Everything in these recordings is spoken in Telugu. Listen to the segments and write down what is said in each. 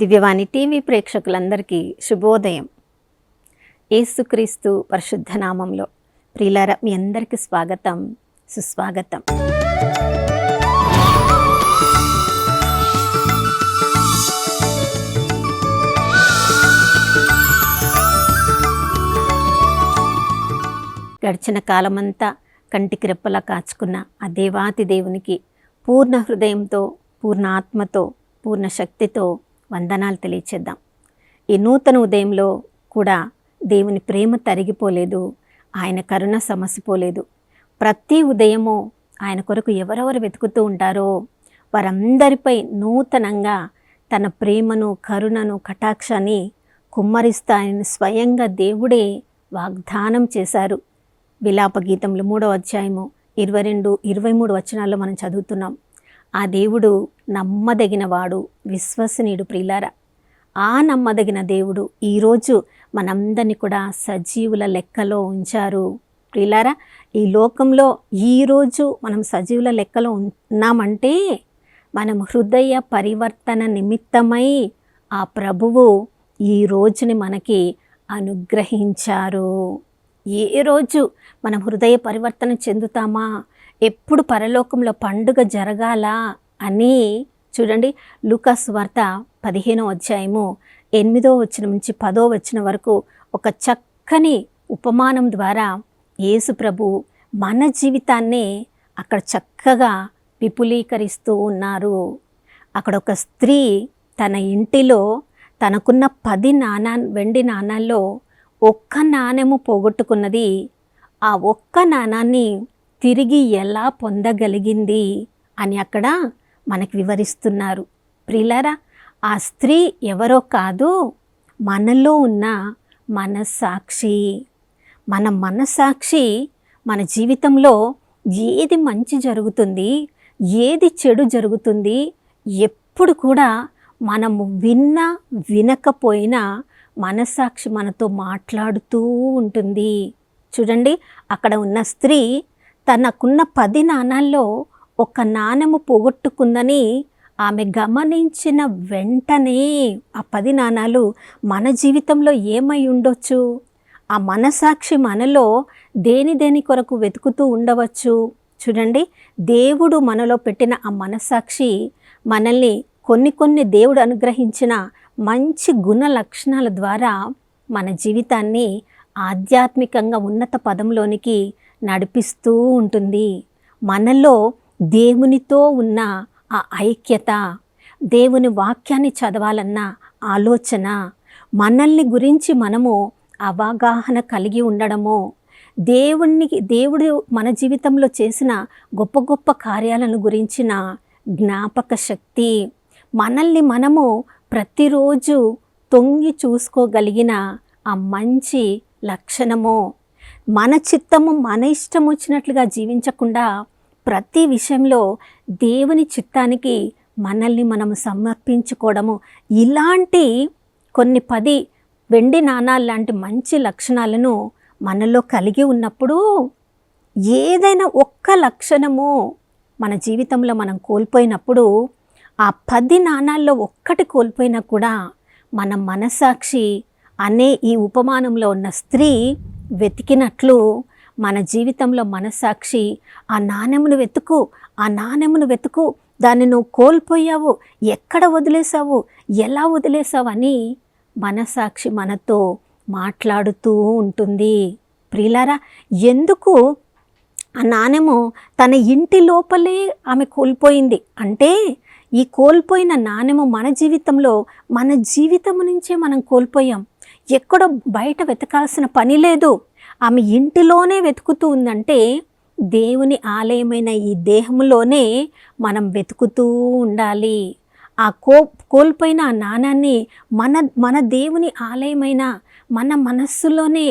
దివ్యవాణి టీవీ ప్రేక్షకులందరికీ శుభోదయం. యేసుక్రీస్తు పరిశుద్ధ నామంలో ప్రియులారా, మీ అందరికీ స్వాగతం, సుస్వాగతం. గడిచిన కాలమంతా కంటికి రెప్పలా కాచుకున్న ఆ దేవాతి దేవునికి పూర్ణ హృదయంతో, పూర్ణ ఆత్మతో, పూర్ణ శక్తితో వందనాలు తెలియచేద్దాం. ఈ నూతన ఉదయంలో కూడా దేవుని ప్రేమ తరిగిపోలేదు, ఆయన కరుణ సమసిపోలేదు. ప్రతి ఉదయము ఆయన కొరకు ఎవరెవరు వెతుకుతూ ఉంటారో వారందరిపై నూతనంగా తన ప్రేమను, కరుణను, కటాక్షాన్ని కుమ్మరిస్తాయని స్వయంగా దేవుడే వాగ్దానం చేశారు. విలాప గీతములు 3వ అధ్యాయము 22, 23 వచనాల్లో మనం చదువుతున్నాం. ఆ దేవుడు నమ్మదగినవాడు, విశ్వసనీయుడు. ప్రియులారా, ఆ నమ్మదగిన దేవుడు ఈరోజు మనందరినీ కూడా సజీవుల లెక్కలో ఉంచారు. ప్రియులారా, ఈ లోకంలో ఈరోజు మనం సజీవుల లెక్కలో ఉన్నామంటే మనం హృదయ పరివర్తన నిమిత్తమై ఆ ప్రభువు ఈ రోజుని మనకి అనుగ్రహించారు. ఏ రోజు మనం హృదయ పరివర్తన చెందుతామా, ఎప్పుడు పరలోకంలో పండుగ జరగాల అని చూడండి. లూకాసు వార్త 15వ అధ్యాయము 8వ వచనం నుంచి 10వ వచనం వరకు ఒక చక్కని ఉపమానం ద్వారా యేసు ప్రభు మన జీవితాన్నే అక్కడ చక్కగా విపులీకరిస్తూ ఉన్నారు. అక్కడ ఒక స్త్రీ తన ఇంటిలో తనకున్న 10 వెండి నాణాల్లో ఒక్క నాణెము పోగొట్టుకున్నది. ఆ ఒక్క నాణాన్ని తిరిగి ఎలా పొందగలిగింది అని అక్కడ మనకి వివరిస్తున్నారు. ప్రియులారా, ఆ స్త్రీ ఎవరో కాదు, మనలో ఉన్న మనస్సాక్షి. మన మనస్సాక్షి మన జీవితంలో ఏది మంచి జరుగుతుంది, ఏది చెడు జరుగుతుంది, ఎప్పుడు కూడా మనము విన్నా వినకపోయినా మనస్సాక్షి మనతో మాట్లాడుతూ ఉంటుంది. చూడండి, అక్కడ ఉన్న స్త్రీ తనకున్న 10 నాణాల్లో ఒక నాణెము పోగొట్టుకుందని ఆమె గమనించిన వెంటనే ఆ 10 నాణాలు మన జీవితంలో ఏమై ఉండొచ్చు, ఆ మనసాక్షి మనలో దేని కొరకు వెతుకుతూ ఉండవచ్చు. చూడండి, దేవుడు మనలో పెట్టిన ఆ మనసాక్షి మనల్ని కొన్ని దేవుడు అనుగ్రహించిన మంచి గుణ లక్షణాల ద్వారా మన జీవితాన్ని ఆధ్యాత్మికంగా ఉన్నత పదంలోనికి నడిపిస్తూ ఉంటుంది. మనలో దేవునితో ఉన్న ఆ ఐక్యత, దేవుని వాక్యాన్ని చదవాలన్న ఆలోచన, మనల్ని గురించి మనము అవగాహన కలిగి ఉండడము, దేవుడు మన జీవితంలో చేసిన గొప్ప గొప్ప కార్యాలను గురించిన జ్ఞాపక శక్తి, మనల్ని మనము ప్రతిరోజు తొంగి చూసుకోగలిగిన ఆ మంచి లక్షణము, మన చిత్తము మన ఇష్టం వచ్చినట్లుగా జీవించకుండా ప్రతి విషయంలో దేవుని చిత్తానికి మనల్ని మనము సమర్పించుకోవడము, ఇలాంటి కొన్ని 10 వెండి నాణాలు లాంటి మంచి లక్షణాలను మనలో కలిగి ఉన్నప్పుడు ఏదైనా ఒక్క లక్షణము మన జీవితంలో మనం కోల్పోయినప్పుడు, ఆ 10 నాణాల్లో ఒక్కటి కోల్పోయినా కూడా మన మనస్సాక్షి అనే ఈ ఉపమానంలో ఉన్న స్త్రీ వెతికినట్లు మన జీవితంలో మనస్సాక్షి ఆ నాణెమును వెతుకు, దాన్ని నువ్వు కోల్పోయావు, ఎక్కడ వదిలేసావు, ఎలా వదిలేసావు అని మనస్సాక్షి మనతో మాట్లాడుతూ ఉంటుంది. ప్రియులారా, ఎందుకు ఆ నాణెము తన ఇంటి లోపలే ఆమె కోల్పోయింది అంటే, ఈ కోల్పోయిన నాణెము మన జీవితం నుంచే మనం కోల్పోయాం. ఎక్కడో బయట వెతకాల్సిన పని లేదు, ఆమె ఇంటిలోనే వెతుకుతూ ఉందంటే దేవుని ఆలయమైన ఈ దేహంలోనే మనం వెతుకుతూ ఉండాలి. ఆ కోల్పోయిన ఆ నాణాన్ని మన దేవుని ఆలయమైన మన మనస్సులోనే,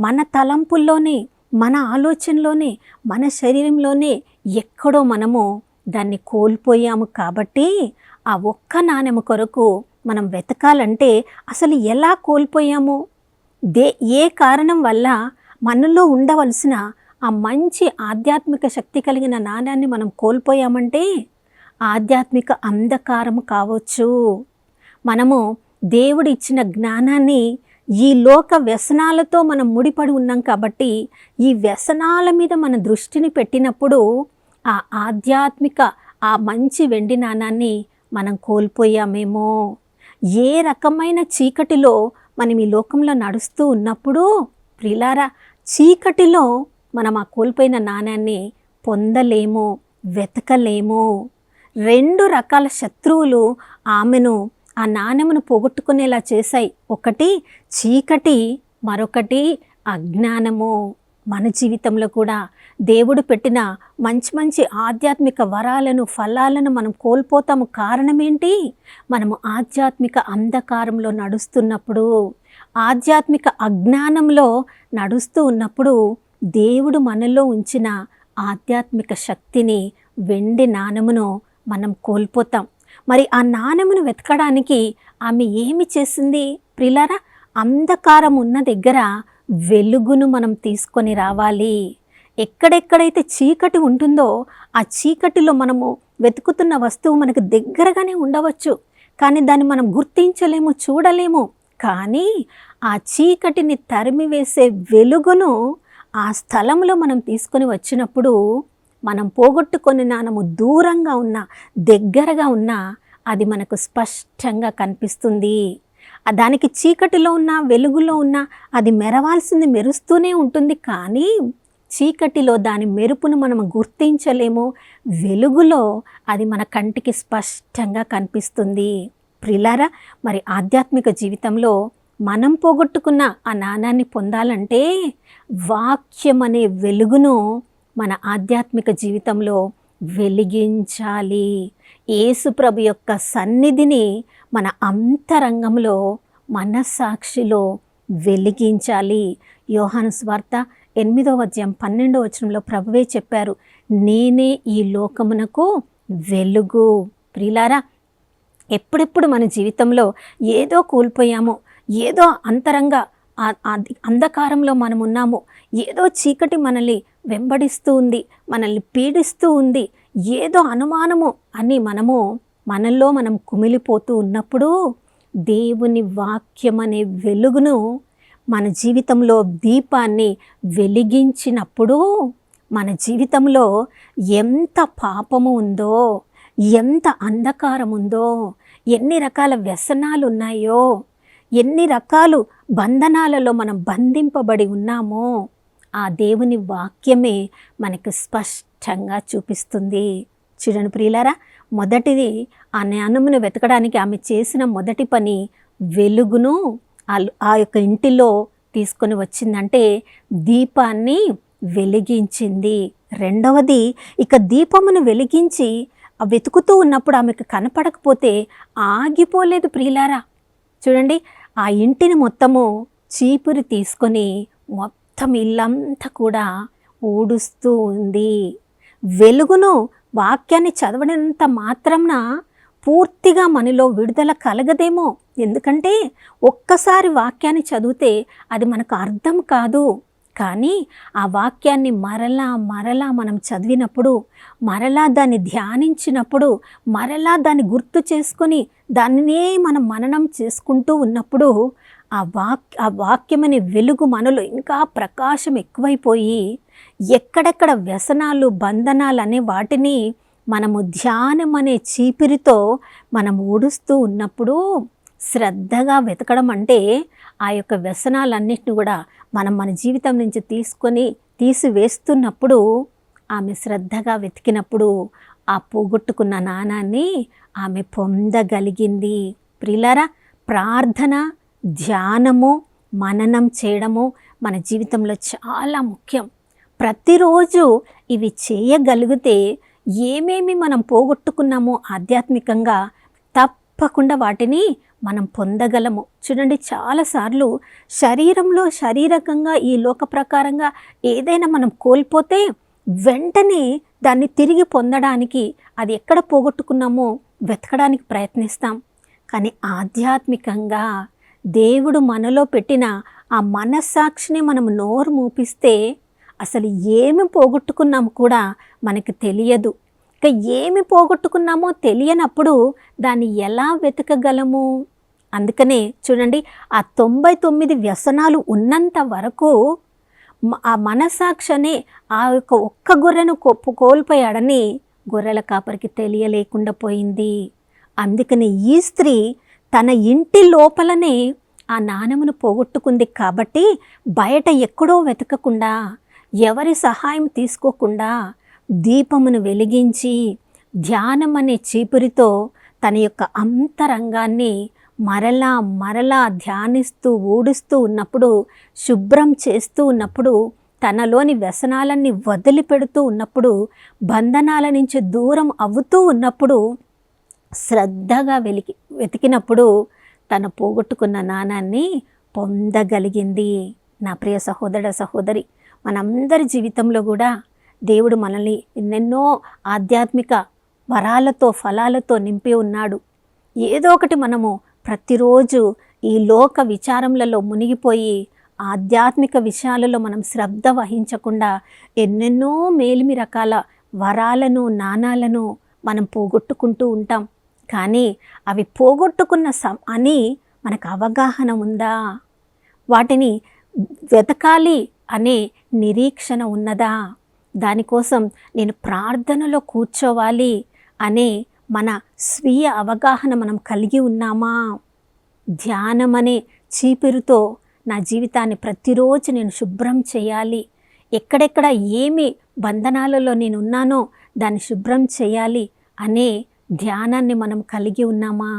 మన తలంపుల్లోనే, మన ఆలోచనలోనే, మన శరీరంలోనే ఎక్కడో మనము దాన్ని కోల్పోయాము. కాబట్టి ఆ ఒక్క నాణెము కొరకు మనం వెతకాలంటే అసలు ఎలా కోల్పోయాము, ఏ కారణం వల్ల మనలో ఉండవలసిన ఆ మంచి ఆధ్యాత్మిక శక్తి కలిగిన నాణ్యాన్ని మనం కోల్పోయామంటే ఆధ్యాత్మిక అంధకారము కావచ్చు, మనము దేవుడు ఇచ్చిన జ్ఞానాన్ని ఈ లోక వ్యసనాలతో మనం ముడిపడి ఉన్నాం కాబట్టి ఈ వ్యసనాల మీద మన దృష్టిని పెట్టినప్పుడు ఆ ఆధ్యాత్మిక ఆ మంచి వెండి నాణాన్ని మనం కోల్పోయామేమో. ఏ రకమైన చీకటిలో మనం ఈ లోకంలో నడుస్తూ ఉన్నప్పుడు ప్రియులారా, చీకటిలో మనం ఆ కోల్పోయిన నాణాన్ని పొందలేము, వెతకలేము. 2 రకాల శత్రువులు ఆమెను ఆ నాణెమును పోగొట్టుకునేలా చేశాయి. ఒకటి చీకటి, మరొకటి అజ్ఞానము. మన జీవితంలో కూడా దేవుడు పెట్టిన మంచి మంచి ఆధ్యాత్మిక వరాలను, ఫలాలను మనం కోల్పోతాము. కారణం ఏంటి? మనము ఆధ్యాత్మిక అంధకారంలో నడుస్తున్నప్పుడు, ఆధ్యాత్మిక అజ్ఞానంలో నడుస్తూ ఉన్నప్పుడు దేవుడు మనలో ఉంచిన ఆధ్యాత్మిక శక్తిని, వెండి నాణెమును మనం కోల్పోతాం. మరి ఆ నాణెమును వెతకడానికి ఆమె ఏమి చేసింది ప్రియులారా? అంధకారం ఉన్న దగ్గర వెలుగును మనం తీసుకొని రావాలి. ఎక్కడెక్కడైతే చీకటి ఉంటుందో ఆ చీకటిలో మనము వెతుకుతున్న వస్తువు మనకు దగ్గరగానే ఉండవచ్చు, కానీ దాన్ని మనం గుర్తించలేము, చూడలేము. కానీ ఆ చీకటిని తరిమివేసే వెలుగును ఆ స్థలంలో మనం తీసుకొని వచ్చినప్పుడు మనం పోగొట్టుకొని నానము దూరంగా ఉన్నా, దగ్గరగా ఉన్నా అది మనకు స్పష్టంగా కనిపిస్తుంది. దానికి చీకటిలో ఉన్న, వెలుగులో ఉన్న అది మెరవాల్సింది మెరుస్తూనే ఉంటుంది, కానీ చీకటిలో దాని మెరుపును మనం గుర్తించలేము. వెలుగులో అది మన కంటికి స్పష్టంగా కనిపిస్తుంది. ప్రియులారా, మరి ఆధ్యాత్మిక జీవితంలో మనం పోగొట్టుకున్న ఆ నాణాన్ని పొందాలంటే వాక్యం అనే వెలుగును మన ఆధ్యాత్మిక జీవితంలో వెలిగించాలి. యేసుప్రభు యొక్క సన్నిధిని మన అంతరంగంలో, మనస్సాక్షిలో వెలిగించాలి. యోహాను సువార్త 8వ అధ్యాయం 12వ వచనంలో ప్రభువే చెప్పారు, నేనే ఈ లోకమునకు వెలుగు. ప్రియులారా, ఎప్పుడెప్పుడు మన జీవితంలో ఏదో కోల్పోయామో, ఏదో అంతరంగ అంధకారంలో మనం ఉన్నాము, ఏదో చీకటి మనల్ని వెంబడిస్తూ ఉంది, మనల్ని పీడిస్తూ ఉంది, ఏదో అనుమానము అని మనల్లో మనం కుమిలిపోతూ ఉన్నప్పుడు దేవుని వాక్యం అనే వెలుగును మన జీవితంలో దీపాన్ని వెలిగించినప్పుడు మన జీవితంలో ఎంత పాపము ఉందో, ఎంత అంధకారం ఉందో, ఎన్ని రకాల వ్యసనాలు ఉన్నాయో, ఎన్ని రకాలు బంధనాలలో మనం బంధింపబడి ఉన్నామో ఆ దేవుని వాక్యమే మనకు స్పష్టంగా చూపిస్తుంది. చూడండి ప్రియులారా, మొదటిది ఆ జ్ఞానమును వెతకడానికి ఆమె చేసిన మొదటి పని వెలుగును ఆ యొక్క ఇంటిలో తీసుకొని వచ్చిందంటే దీపాన్ని వెలిగించింది. రెండవది, ఇక దీపమును వెలిగించి వెతుకుతూ ఉన్నప్పుడు ఆమెకు కనపడకపోతే ఆగిపోలేదు ప్రియులారా. చూడండి, ఆ ఇంటిని మొత్తము చీపురు తీసుకొని మొత్తం ఇల్లంతా కూడా ఊడుస్తూ ఉంది. వెలుగును, వాక్యాన్ని చదవడంత మాత్రంన పూర్తిగా మనలో విడుదల కలగదేమో. ఎందుకంటే ఒక్కసారి వాక్యాన్ని చదివితే అది మనకు అర్థం కాదు. కానీ ఆ వాక్యాన్ని మరలా మరలా మనం చదివినప్పుడు, మరలా దాన్ని ధ్యానించినప్పుడు, మరలా దాన్ని గుర్తు చేసుకొని దానినే మనం మననం చేసుకుంటూ ఉన్నప్పుడు ఆ వాక్యమనే వెలుగు మనలో ఇంకా ప్రకాశం ఎక్కువైపోయి ఎక్కడెక్కడ వ్యసనాలు, బంధనాలు అనే వాటిని మనము ధ్యానం అనే చీపిరితో మనం ఊడుస్తూ ఉన్నప్పుడు శ్రద్ధగా వెతకడం అంటే ఆ యొక్క వ్యసనాలన్నిటిని కూడా మనం మన జీవితం నుంచి తీసివేస్తున్నప్పుడు ఆమె శ్రద్ధగా వెతికినప్పుడు ఆ పోగొట్టుకున్న నాణాన్ని ఆమె పొందగలిగింది. ప్రియులారా, ప్రార్థన, ధ్యానము, మననం చేయడము మన జీవితంలో చాలా ముఖ్యం. ప్రతిరోజు ఇవి చేయగలిగితే ఏమేమి మనం పోగొట్టుకున్నామో ఆధ్యాత్మికంగా తప్పకుండా వాటిని మనం పొందగలము. చూడండి, చాలాసార్లు శారీరకంగా ఈ లోక ప్రకారంగా ఏదైనా మనం కోల్పోతే వెంటనే దాన్ని తిరిగి పొందడానికి అది ఎక్కడ పోగొట్టుకున్నామో వెతకడానికి ప్రయత్నిస్తాం. కానీ ఆధ్యాత్మికంగా దేవుడు మనలో పెట్టిన ఆ మనస్సాక్షిని మనం నోరు మూపిస్తే అసలు ఏమి పోగొట్టుకున్నాము కూడా మనకి తెలియదు. ఇక ఏమి పోగొట్టుకున్నామో తెలియనప్పుడు దాన్ని ఎలా వెతకగలము? అందుకనే చూడండి, ఆ 99 వ్యసనాలు ఉన్నంత వరకు ఆ మనస్సాక్షనే ఆ యొక్క ఒక్క గొర్రెను కోల్పోయాడని గొర్రెల కాపరికి తెలియలేకుండా పోయింది. అందుకని ఈ స్త్రీ తన ఇంటి లోపలనే ఆ నాణెమును పోగొట్టుకుంది కాబట్టి బయట ఎక్కడో వెతకకుండా, ఎవరి సహాయం తీసుకోకుండా దీపమును వెలిగించి ధ్యానం అనే చీపురితో తన యొక్క అంతరంగాన్ని మరలా మరలా ధ్యానిస్తూ ఊడుస్తూ ఉన్నప్పుడు, శుభ్రం చేస్తూ ఉన్నప్పుడు, తనలోని వ్యసనాలన్నీ వదిలిపెడుతూ ఉన్నప్పుడు, బంధనాల నుంచి దూరం అవుతూ ఉన్నప్పుడు, శ్రద్ధగా వెతికినప్పుడు తన పోగొట్టుకున్న నాణాన్ని పొందగలిగింది. నా ప్రియ సహోదర సహోదరి, మనందరి జీవితంలో కూడా దేవుడు మనల్ని ఎన్నెన్నో ఆధ్యాత్మిక వరాలతో ఫలాలతో నింపి ఉన్నాడు. ఏదో ఒకటి మనము ప్రతిరోజు ఈ లోక విచారములలో మునిగిపోయి ఆధ్యాత్మిక విషయాలలో మనం శ్రద్ధ వహించకుండా ఎన్నెన్నో మేలిమి రకాల వరాలను నాణాలను మనం పోగొట్టుకుంటూ ఉంటాం. కానీ అవి పోగొట్టుకున్న అని మనకు అవగాహన ఉందా? వాటిని వెతకాలి అనే నిరీక్షణ ఉన్నదా? దానికోసం నేను ప్రార్థనలో కూర్చోవాలి అనే మన స్వీయ అవగాహన మనం కలిగి ఉన్నామా? ధ్యానం అనే చీపురుతో నా జీవితాన్ని ప్రతిరోజు నేను శుభ్రం చేయాలి, ఎక్కడెక్కడ ఏమి బంధనాలలో నేను ఉన్నానో దాన్ని శుభ్రం చేయాలి అనే ధ్యానాన్ని మనం కలిగి ఉన్నామా?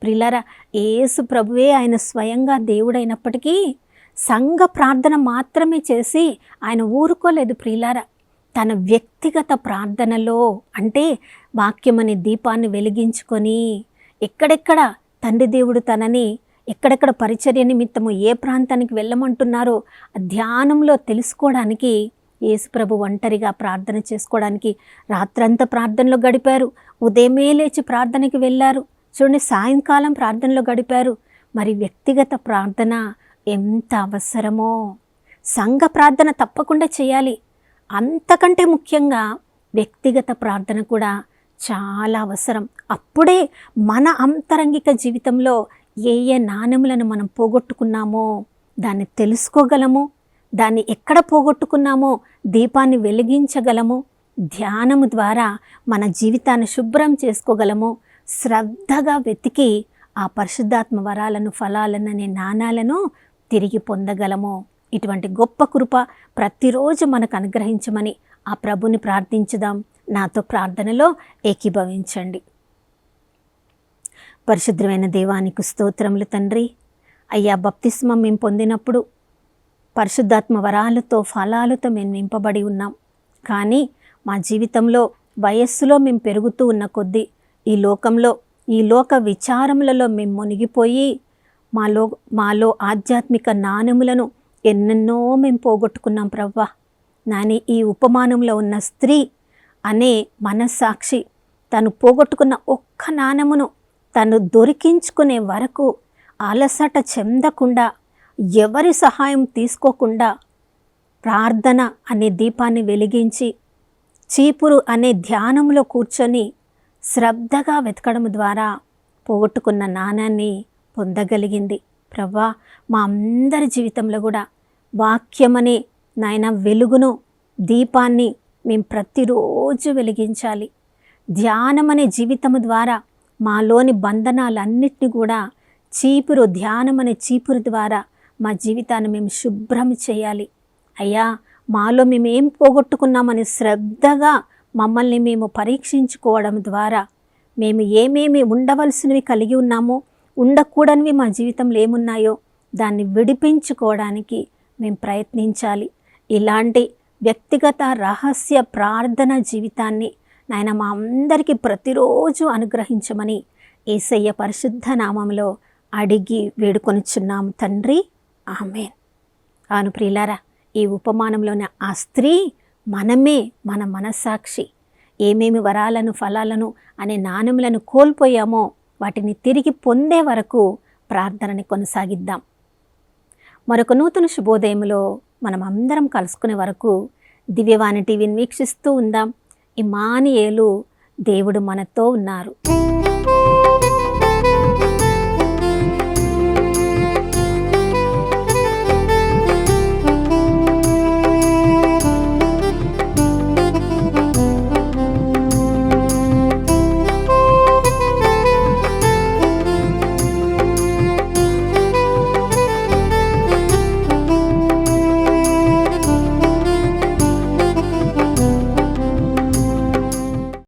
ప్రియులారా, యేసు ప్రభువే ఆయన స్వయంగా దేవుడైనప్పటికీ సంఘ ప్రార్థన మాత్రమే చేసి ఆయన ఊరుకోలేదు. ప్రియులారా, తన వ్యక్తిగత ప్రార్థనలో, అంటే వాక్యమనే దీపాన్ని వెలిగించుకొని ఎక్కడెక్కడ తండ్రి దేవుడు తనని ఎక్కడెక్కడ పరిచర్య నిమిత్తము ఏ ప్రాంతానికి వెళ్ళమంటున్నారో ధ్యానంలో తెలుసుకోవడానికి యేసుప్రభు ఒంటరిగా ప్రార్థన చేసుకోవడానికి రాత్రంతా ప్రార్థనలో గడిపారు. ఉదయమే లేచి ప్రార్థనకి వెళ్ళారు. చూడండి, సాయంకాలం ప్రార్థనలో గడిపారు. మరి వ్యక్తిగత ప్రార్థన ఎంత అవసరమో సంఘ ప్రార్థన తప్పకుండా చేయాలి. అంతకంటే ముఖ్యంగా వ్యక్తిగత ప్రార్థన కూడా చాలా అవసరం. అప్పుడే మన అంతరంగిక జీవితంలో ఏ ఏ నాణెములను మనం పోగొట్టుకున్నామో దాన్ని తెలుసుకోగలము, దాన్ని ఎక్కడ పోగొట్టుకున్నామో దీపాన్ని వెలిగించగలము, ధ్యానము ద్వారా మన జీవితాన్ని శుభ్రం చేసుకోగలము, శ్రద్ధగా వెతికి ఆ పరిశుద్ధాత్మ వరాలను ఫలాలను అనే నాణాలను తిరిగి పొందగలము. ఇటువంటి గొప్ప కృప ప్రతిరోజు మనకు అనుగ్రహించమని ఆ ప్రభుని ప్రార్థించుదాం. నాతో ప్రార్థనలో ఏకీభవించండి. పరిశుద్ధమైన దేవానికి స్తోత్రములు తండ్రి. అయ్యా, బప్తిస్మం మేము పొందినప్పుడు పరిశుద్ధాత్మ వరాలతో ఫలాలతో మేము నింపబడి ఉన్నాం. కానీ మా జీవితంలో వయస్సులో మేము పెరుగుతూ ఉన్న కొద్దీ ఈ లోక విచారములలో మేము మునిగిపోయి మాలో ఆధ్యాత్మిక నాణెములను ఎన్నెన్నో మేము పోగొట్టుకున్నాం ప్రవ్వా. నాని, ఈ ఉపమానంలో ఉన్న స్త్రీ అనే మనస్సాక్షి తను పోగొట్టుకున్న ఒక్క నాణెమును తను దొరికించుకునే వరకు అలసట చెందకుండా, ఎవరి సహాయం తీసుకోకుండా ప్రార్థన అనే దీపాన్ని వెలిగించి చీపురు అనే ధ్యానంలో కూర్చొని శ్రద్ధగా వెతకడం ద్వారా పోగొట్టుకున్న నాణాన్ని పొందగలిగింది. ప్రవ్వా, మా అందరి జీవితంలో కూడా వాక్యమనే నాయన వెలుగును, దీపాన్ని మేము ప్రతిరోజు వెలిగించాలి. ధ్యానమనే జీవితము ద్వారా మాలోని బంధనాలన్నిటిని కూడా ధ్యానమనే చీపురు ద్వారా మా జీవితాన్ని మేము శుభ్రం చేయాలి. అయ్యా, మాలో మేమేం పోగొట్టుకున్నామని శ్రద్ధగా మమ్మల్ని మేము పరీక్షించుకోవడం ద్వారా మేము ఏమేమి ఉండవలసినవి కలిగి ఉన్నామో, ఉండకూడనివి మా జీవితంలో ఏమున్నాయో దాన్ని విడిపించుకోవడానికి మేము ప్రయత్నించాలి. ఇలాంటి వ్యక్తిగత రహస్య ప్రార్థన జీవితాన్ని నాయన మా అందరికీ ప్రతిరోజు అనుగ్రహించమని యేసయ్య పరిశుద్ధ నామంలో అడిగి వేడుకొనిచున్నాము తండ్రి, ఆమేన్. అవును ప్రియులారా, ఈ ఉపమానంలోని ఆ స్త్రీ మనమే, మన మనస్సాక్షి. ఏమేమి వరాలను ఫలాలను అనే నాణెములను కోల్పోయామో వాటిని తిరిగి పొందే వరకు ప్రార్థనని కొనసాగిద్దాం. మరొక నూతన శుభోదయంలో మనం అందరం కలుసుకునే వరకు దివ్యవాణి టీవీని వీక్షిస్తూ ఉందాం. ఇమ్మానుయేలు, దేవుడు మనతో ఉన్నారు.